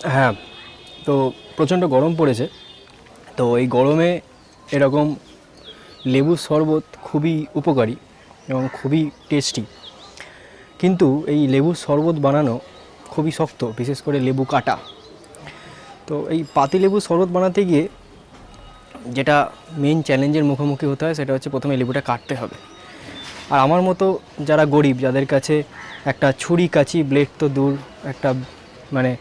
হ্যাঁ, তো প্রচণ্ড গরম পড়েছে। তো এই গরমে এরকম লেবুর শরবত খুবই উপকারী এবং খুবই টেস্টি। কিন্তু এই লেবুর শরবত বানানো খুবই শক্ত, বিশেষ করে লেবু কাটা। তো এই পাতিলেবুর শরবত বানাতে গিয়ে যেটা মেন চ্যালেঞ্জের মুখোমুখি হতে হয় সেটা হচ্ছে প্রথমে লেবুটা কাটতে হবে। আর আমার মতো যারা গরিব, যাদের কাছে একটা ছুরি কাঁচি ব্লেড তো দূর, একটা মানে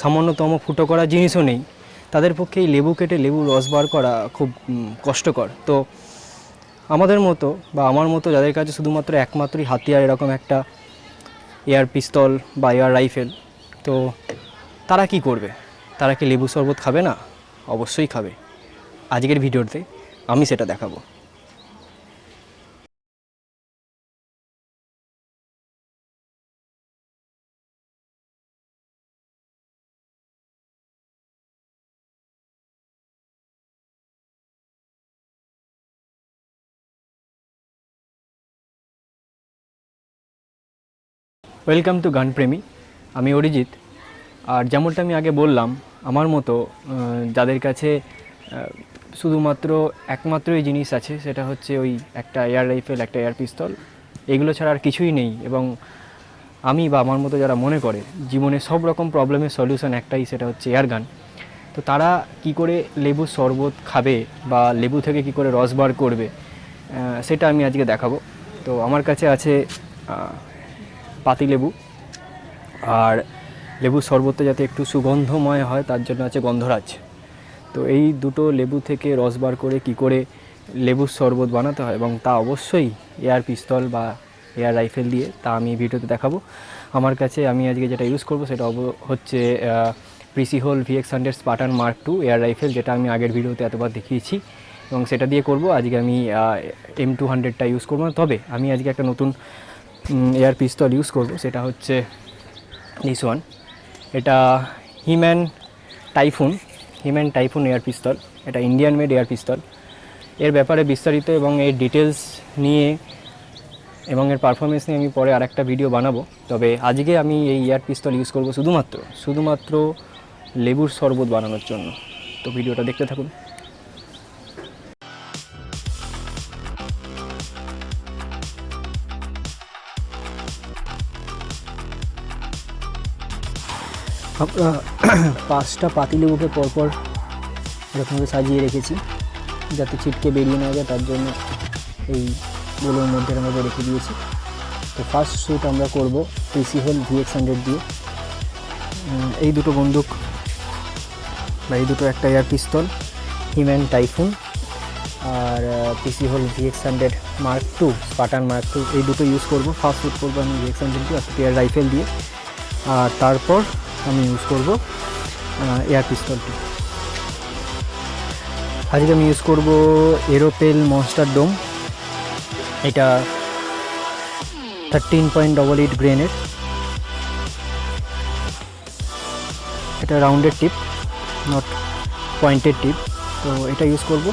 সামান্যতম ফুটো করা জিনিসও নেই, তাদের পক্ষে এই লেবু কেটে লেবুর রস বার করা খুব কষ্টকর। তো আমাদের মতো বা আমার মতো যাদের কাছে শুধুমাত্র একমাত্রই হাতিয়ার এরকম একটা এয়ার পিস্তল বা এয়ার রাইফেল, তো তারা কি করবে? তারা কি লেবু শরবত খাবে না? অবশ্যই খাবে। আজকের ভিডিওতে আমি সেটা দেখাবো। Welcome to Ganpremi. আমি অরিজিৎ। আর যেমনটা আমি আগে বললাম, আমার মতো যাদের কাছে শুধুমাত্র একমাত্রই জিনিস আছে সেটা হচ্ছে ওই একটা এয়ার রাইফেল, একটা এয়ার পিস্তল, এগুলো ছাড়া আর কিছুই নেই। এবং আমি বা আমার মতো যারা মনে করে জীবনে সব রকম প্রবলেমের সলিউশন একটাই, সেটা হচ্ছে এয়ার গান, তো তারা কি করে লেবুর শরবত খাবে বা লেবু থেকে কি করে রস বার করবে, সেটা আমি আজকে দেখাবো। তো আমার কাছে আছে পাতিলেবু, আর লেবুর শরবতটা যাতে একটু সুগন্ধময় হয় তার জন্য আছে গন্ধরাজ। তো এই দুটো লেবু থেকে রস বার করে কি করে লেবুর শরবত বানাতে হয়, এবং তা অবশ্যই এয়ার পিস্তল বা এয়ার রাইফেল দিয়ে, তা আমি ভিডিওতে দেখাবো। আমার কাছে আমি আজকে যেটা ইউজ করব সেটা হচ্ছে প্রিসিহোল VX100 Spartan mark 2 air rifle, যেটা আমি আগের ভিডিওতে এতবার দেখিয়েছি, এবং সেটা দিয়ে করব। আজকে আমি M200টা ইউজ করবো না, তবে আমি আজকে একটা নতুন এয়ার পিস্তল ইউজ করব, সেটা হচ্ছে দিস ওয়ান। এটা হিম্যান টাইফুন এয়ার পিস্তল। এটা ইন্ডিয়ান মেড এয়ার পিস্তল। এর ব্যাপারে বিস্তারিত এবং এর ডিটেলস নিয়ে এবং এর পারফরমেন্স নিয়ে আমি পরে আরেকটা ভিডিও বানাবো। তবে আজকে আমি এই এয়ার পিস্তল ইউজ করব শুধুমাত্র লেবুর শরবত বানানোর জন্য। তো ভিডিওটা দেখতে থাকুন। আমরা 5টা পাতিলেবুকে পরপর এরকমভাবে সাজিয়ে রেখেছি যাতে ছিটকে বেরিয়ে না যায়, তার জন্য এইগুলোর মধ্যে আমরা রেখে দিয়েছি। তো ফার্স্ট শ্যুট আমরা করব প্রিসিহোল VX100 দিয়ে। এই দুটো বন্দুক বা এই দুটো, একটা এয়ার পিস্তল হিম্যান টাইফুন আর প্রিসিহোল VX100 মার্ক 2 স্পার্টান মার্ক 2, এই দুটো ইউজ করব। ফার্স্ট শ্যুট করবো আমি VX100 দিয়ে, একটা এয়ার রাইফেল দিয়ে, আর তারপর আমি ইউজ করব এয়ার পিস্তলটি। আজকে আমি ইউজ করব এরোপেল মনস্টার ডোম। এটা 13.88 গ্রেনের, এটা রাউন্ডেড টিপ, নট পয়েন্টেড টিপ। তো এটা ইউজ করব।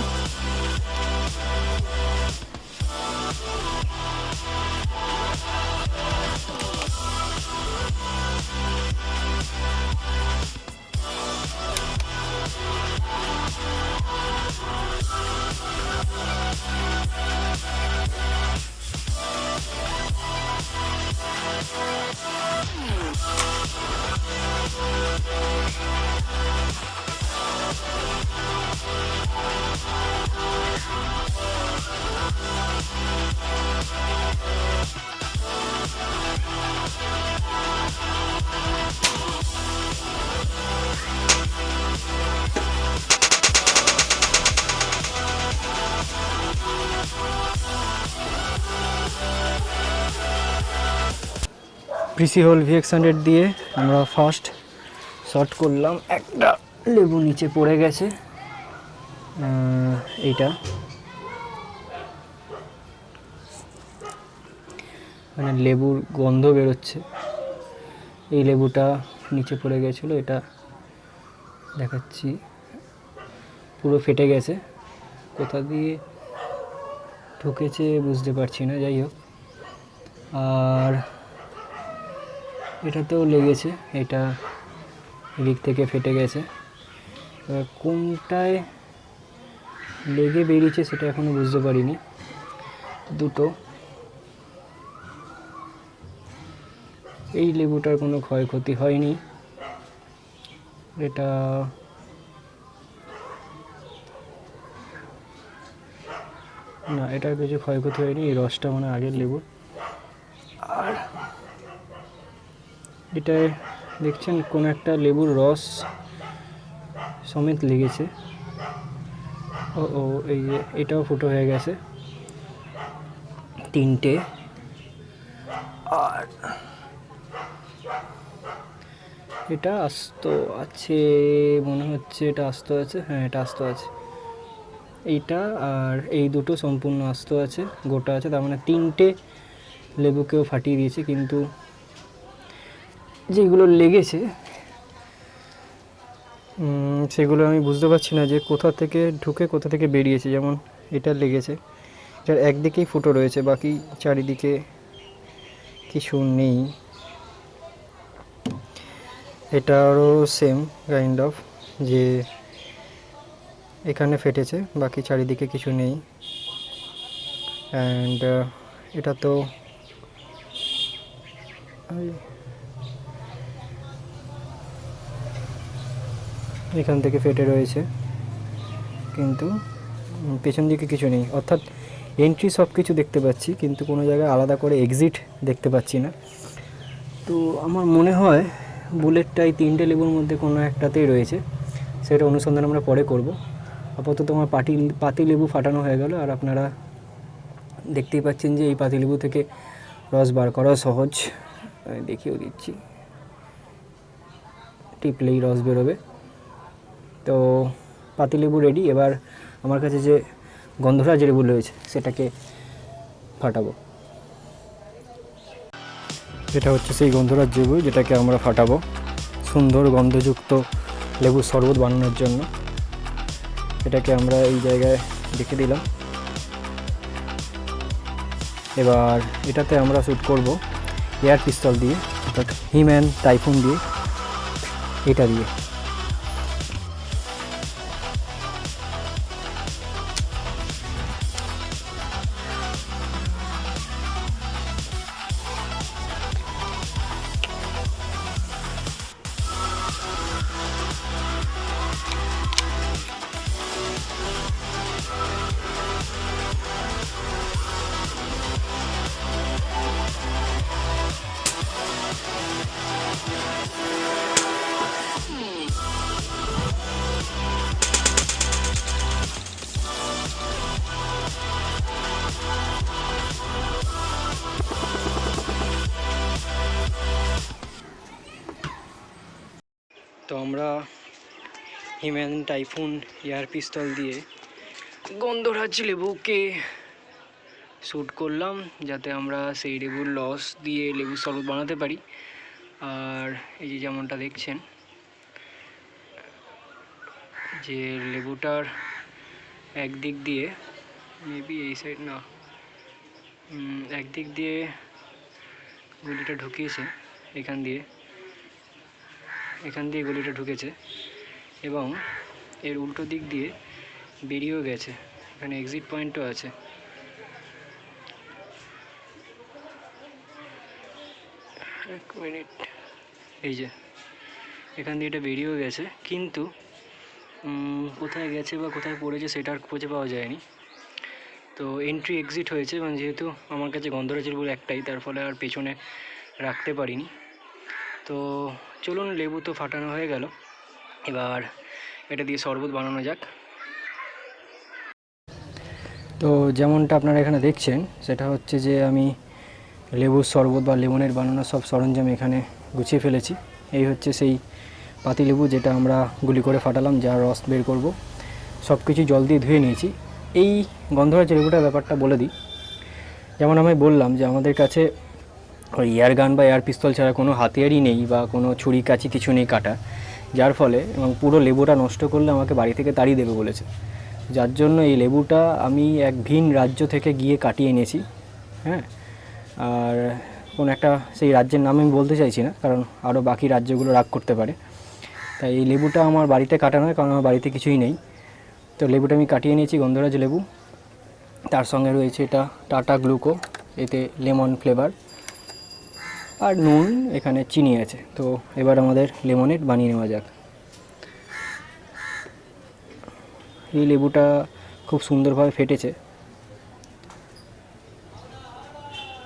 প্রিসিহোল VX100 দিয়ে আমরা ফার্স্ট শট করলাম। একটা লেবু নিচে পড়ে গেছে, এইটা মানে লেবুর গন্ধ বেরোচ্ছে। এই লেবুটা নিচে পড়ে গেছিলো, এটা দেখাচ্ছি পুরো ফেটে গেছে। কোথা দিয়ে ঢুকেছে বুঝতে পারছি না, যাই হোক। আর এটাতেও লেগেছে, এটা এদিক থেকে ফেটে গেছে। এবার কোনটায় লেগে বেরিয়েছে সেটা এখনও বুঝতে পারিনি। দুটো, এই লেবুটার কোনো ক্ষয়ক্ষতি হয়নি। এটা না, এটার কিছু ক্ষয়ক্ষতি হয়নি। এই রসটা মানে আগের লেবুর। আর এটায় দেখছেন কোন একটা লেবুর রস সমেত লেগেছে। ও এই যে এটাও ফুটো হয়ে গেছে, তিনটে। আর এটা আস্ত আছে মনে হচ্ছে, এটা আস্ত আছে, হ্যাঁ এটা আস্ত আছে। এইটা আর এই দুটো সম্পূর্ণ আস্ত আছে, গোটা আছে। তার মানে তিনটে লেবুকেও ফাটিয়ে দিয়েছে। কিন্তু যেগুলো লেগেছে সেগুলো আমি বুঝতে পারছি না যে কোথা থেকে ঢুকে কোথা থেকে বেরিয়েছে। যেমন এটা লেগেছে, এটার একদিকেই ফুটো রয়েছে, বাকি চারিদিকে কিছু নেই। এটারও সেম কাইন্ড অফ, যে এখানে ফেটেছে, বাকি চারিদিকে কিছু নেই। অ্যান্ড এটা তো এখান থেকে ফেটে রয়েছে, কিন্তু পেছন দিকে কিছু নেই। অর্থাৎ এন্ট্রি সব কিছু দেখতে পাচ্ছি, কিন্তু কোনো জায়গায় আলাদা করে এক্সিট দেখতে পাচ্ছি না। তো আমার মনে হয় বুলেটটাই তিনটে লেবুর মধ্যে কোনো একটাতেই রয়েছে। সেটা অনুসন্ধান আমরা পরে করব। আপাতত আমার পাতি লেবু ফাটানো হয়ে গেল। আর আপনারা দেখতেই পাচ্ছেন যে এই পাতি লেবু থেকে রস বার করা সহজ। আমি দেখিয়েও দিচ্ছি, টিপলেই রস বেরোবে। তো পাতিলেবু রেডি। এবার আমার কাছে যে গন্ধরাজ লেবু রয়েছে সেটাকে ফাটাবো। এটা হচ্ছে সেই গন্ধরাজ লেবু যেটাকে আমরা ফাটাবো সুন্দর গন্ধযুক্ত লেবুর শরবত বানানোর জন্য। এটাকে আমরা এই জায়গায় রেখে দিলাম। এবার এটাতে আমরা শ্যুট করব এয়ার পিস্তল দিয়ে, অর্থাৎ হিম্যান টাইফুন দিয়ে, এটা দিয়ে। তো আমরা হিম্যান টাইফুন এয়ার পিস্তল দিয়ে গন্ধরাজ লেবুকে শ্যুট করলাম, যাতে আমরা সেই লেবুর রস দিয়ে লেবুর শরবত বানাতে পারি। আর এই যে যেমনটা দেখছেন যে লেবুটার একদিক দিয়ে, মেবি এই সাইড না, একদিক দিয়ে গুলিটা ঢুকিয়েছে, এখান দিয়ে গুলিটা ঢুকেছে, এবং এর উল্টো দিক দিয়ে বেরিয়েও গেছে। এখানে এক্সিট পয়েন্টও আছে। এক মিনিট, এই যে এখান দিয়ে এটা বেরিয়েও গেছে, কিন্তু কোথায় গেছে বা কোথায় পড়েছে সেটা আর খুঁজে পাওয়া যায়নি। তো এন্ট্রি এক্সিট হয়েছে, এবং যেহেতু আমার কাছে গন্ধরাজ লেবু একটাই, তার ফলে আর পেছনে রাখতে পারিনি। তো চলুন, লেবু তো ফাটানো হয়ে গেল, এবার এটা দিয়ে শরবত বানানো যাক। তো যেমনটা আপনারা এখানে দেখছেন সেটা হচ্ছে যে আমি লেবুর শরবত বা লেমনের বানানো সব সরঞ্জাম এখানে গুছিয়ে ফেলেছি। এই হচ্ছে সেই পাতিলেবু যেটা আমরা গুলি করে ফাটালাম, যা রস বের করব। সব কিছু জল দিয়ে ধুয়ে নিয়েছি। এই গন্ধরাজ লেবুটার ব্যাপারটা বলে দিই। যেমন আমি বললাম যে আমাদের কাছে ওই এয়ার গান বা এয়ার পিস্তল ছাড়া কোনো হাতিয়ারই নেই, বা কোনো ছুরি কাঁচি কিছু নেই কাটা, যার ফলে এবং পুরো লেবুটা নষ্ট করলে আমাকে বাড়ি থেকে তাড়িয়ে দেবে বলেছে। যার জন্য এই লেবুটা আমি এক ভিন রাজ্য থেকে গিয়ে কাটিয়ে এনেছি। হ্যাঁ, আর কোনো একটা সেই রাজ্যের নাম আমি বলতে চাইছি না, কারণ আরও বাকি রাজ্যগুলো রাগ করতে পারে। তাই এই লেবুটা আমার বাড়িতে কাটা নয়, কারণ আমার বাড়িতে কিছুই নেই। তো লেবুটা আমি কাটিয়ে নিয়েছি, গন্ধরাজ লেবু। তার সঙ্গে রয়েছে এটা টাটা গ্লুকো, এতে লেমন ফ্লেভার, আর নুন, এখানে চিনি আছে। তো এবার আমাদের লেমনেড বানিয়ে নেওয়া যাক। এই লেবুটা খুব সুন্দরভাবে ফেটেছে,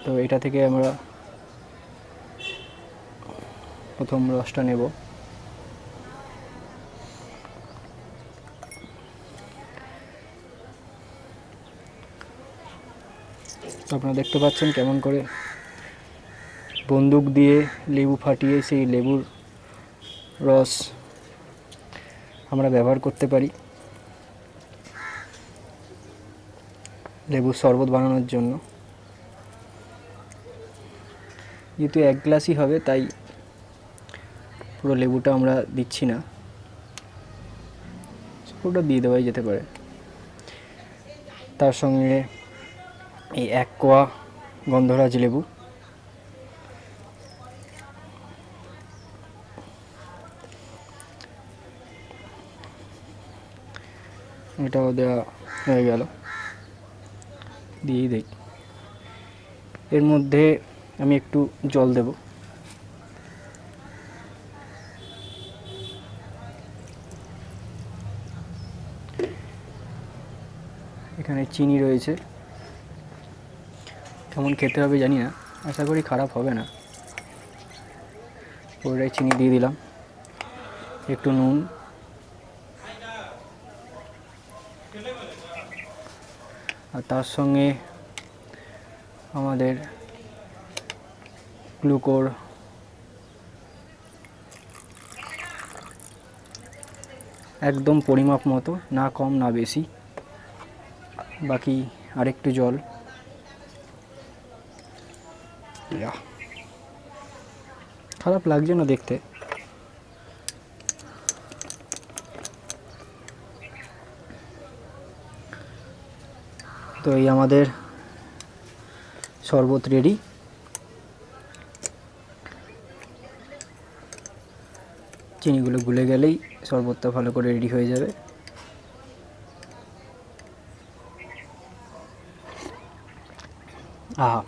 তো এটা থেকে আমরা প্রথম রসটা নেব। তো আপনারা দেখতে পাচ্ছেন কেমন করে বন্দুক দিয়ে লেবু ফাটিয়ে সেই লেবুর রস আমরা ব্যবহার করতে পারি লেবুর শরবত বানানোর জন্য। যেহেতু 1 গ্লাসই হবে, তাই পুরো লেবুটা আমরা দিচ্ছি না, পুরোটা দিয়ে দেওয়াই যেতে পারে। তার সঙ্গে এই 1 কোয়া গন্ধরাজ লেবু, এটাও দেওয়া হয়ে গেল। দিয়েই দেখি, এর মধ্যে আমি একটু জল দেব। এখানে চিনি রয়েছে, কেমন খেতে হবে জানি না, আশা করি খারাপ হবে না। পুরোটাই চিনি দিয়ে দিলাম, একটু নুন, আর তার সঙ্গে আমাদের গ্লুকোর একদম পরিমাপ মতো, না কম না বেশি। বাকি আরেকটু জল। খারাপ লাগছে না দেখতে। তো এই আমাদের শরবত রেডি। চিনিগুলো গুলে গেলেই শরবতটা ভালো করে রেডি হয়ে যাবে। আহা,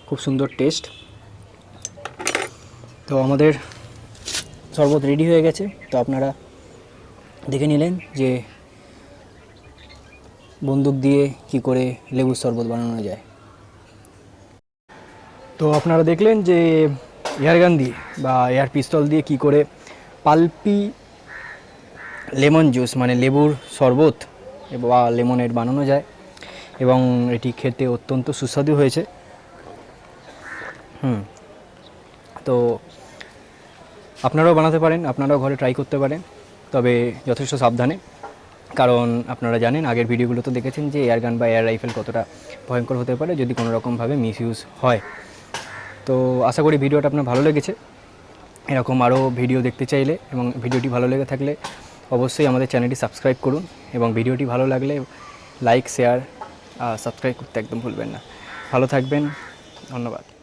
খুব সুন্দর টেস্ট। তো আমাদের শরবত রেডি হয়ে গেছে। তো আপনারা দেখে নিলেন যে বন্দুক দিয়ে কি করে লেবুর শরবত বানানো যায়। তো আপনারা দেখলেন যে এয়ার গান দিয়ে বা এয়ার পিস্তল দিয়ে কি করে পাল্পি লেমন জুস মানে লেবুর শরবত বা লেমনেড বানানো যায়, এবং এটি খেতে অত্যন্ত সুস্বাদু হয়েছে। তো আপনারাও বানাতে পারেন, আপনারাও ঘরে ট্রাই করতে পারেন, তবে যথেষ্ট সাবধানে, কারণ আপনারা জানেন আগের ভিডিওগুলোতে দেখেছেন যে এয়ার গান বা এয়ার রাইফেল কতটা ভয়ঙ্কর হতে পারে যদি কোনো রকমভাবে মিসইউজ হয়। তো আশা করি ভিডিওটা আপনার ভালো লেগেছে। এরকম আরও ভিডিও দেখতে চাইলে এবং ভিডিওটি ভালো লেগে থাকলে অবশ্যই আমাদের চ্যানেলটি সাবস্ক্রাইব করুন, এবং ভিডিওটি ভালো লাগলে লাইক, শেয়ার, সাবস্ক্রাইব করতে একদম ভুলবেন না। ভালো থাকবেন, ধন্যবাদ।